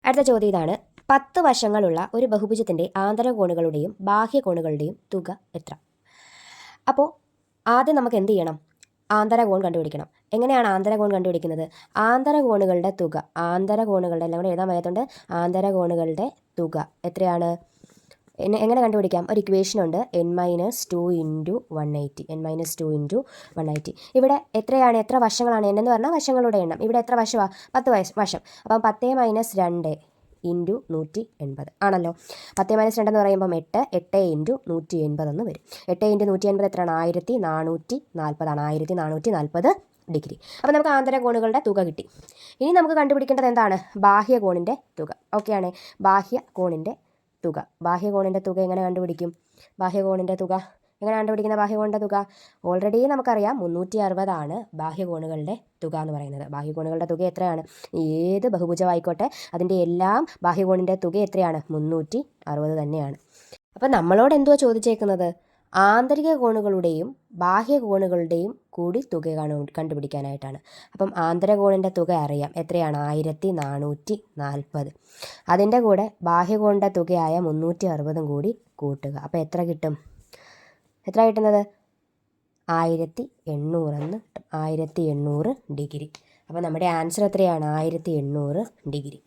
അടുത്ത ചോദ്യം ഇതാണ്. 10 വശങ്ങളുള്ള ഒരു ബഹുഭുജത്തിൻ്റെ ആന്തരകോണുകളുടെയും ബാഹ്യകോണുകളുടെയും തുക എത്ര? അപ്പോൾ ആദ്യം നമുക്ക് എന്ത് ചെയ്യണം? ആന്തരകോൺ കണ്ടുപിടിക്കണം. എങ്ങനെയാണ് ആന്തരകോൺ കണ്ടുപിടിക്കുന്നത്? ആന്തരകോണുകളുടെ തുക, ആന്തരകോണുകളുടെ എല്ലാം കൂടെ എഴുതാൻ വയ്യാത്തതുകൊണ്ട് ആന്തരകോണുകളുടെ തുക എത്രയാണ്? എങ്ങനെ കണ്ടുപിടിക്കാം? ഒരു ഇക്വേഷൻ ഉണ്ട്, n-2 × 180. n-2 × 180. ഇവിടെ എത്ര വശങ്ങളാണ്? n എന്ന് പറഞ്ഞാൽ വശങ്ങളുടെ എണ്ണം. ഇവിടെ എത്ര വശമാണ്? 10 വശം. അപ്പം 10 - 2 × 180 ആണല്ലോ. 10 - 2 എന്ന് പറയുമ്പം 8 × 180 എന്ന് വരും. 8 × 180 എത്രയാണ്? 1440 ആണ്. 1440 ഡിഗ്രി. അപ്പോൾ നമുക്ക് ആന്തരകോണുകളുടെ തുക കിട്ടി. ഇനി നമുക്ക് കണ്ടുപിടിക്കേണ്ടത് എന്താണ്? ബാഹ്യകോണിൻ്റെ തുക. ഓക്കെയാണ്. ബാഹ്യകോണിൻ്റെ തുക. ബാഹ്യകോണിൻ്റെ തുക എങ്ങനെ കണ്ടുപിടിക്കും? ബാഹ്യകോണിൻ്റെ തുക എങ്ങനെ കണ്ടുപിടിക്കുന്ന? ബാഹ്യകോണിൻ്റെ തുക ഓൾറെഡി നമുക്കറിയാം, 360 ആണ് ബാഹ്യകോണുകളുടെ തുക എന്ന് പറയുന്നത്. ബാഹ്യകോണുകളുടെ തുക എത്രയാണ്? ഏത് ബഹുഭുജമായിക്കോട്ടെ അതിൻ്റെ എല്ലാം ബാഹ്യകോണിൻ്റെ തുക എത്രയാണ്? 360 തന്നെയാണ്. അപ്പം നമ്മളോട് എന്തുവാ ചോദിച്ചേക്കുന്നത്? ആന്തരിക കോണുകളുടെയും ബാഹ്യകോണുകളുടെയും കൂടി തുക കണ്ടുപിടിക്കാനായിട്ടാണ്. അപ്പം ആന്തരകോണിൻ്റെ തുക അറിയാം, എത്രയാണ്? 1440. അതിൻ്റെ കൂടെ ബാഹ്യകോണിൻ്റെ തുകയായ 360 കൂടി കൂട്ടുക. അപ്പോൾ എത്ര കിട്ടും? എത്ര കിട്ടുന്നത്? 1800 എന്ന് കിട്ടും. 1800 ഡിഗ്രി. അപ്പോൾ നമ്മുടെ ആൻസർ എത്രയാണ്? 1800 ഡിഗ്രി.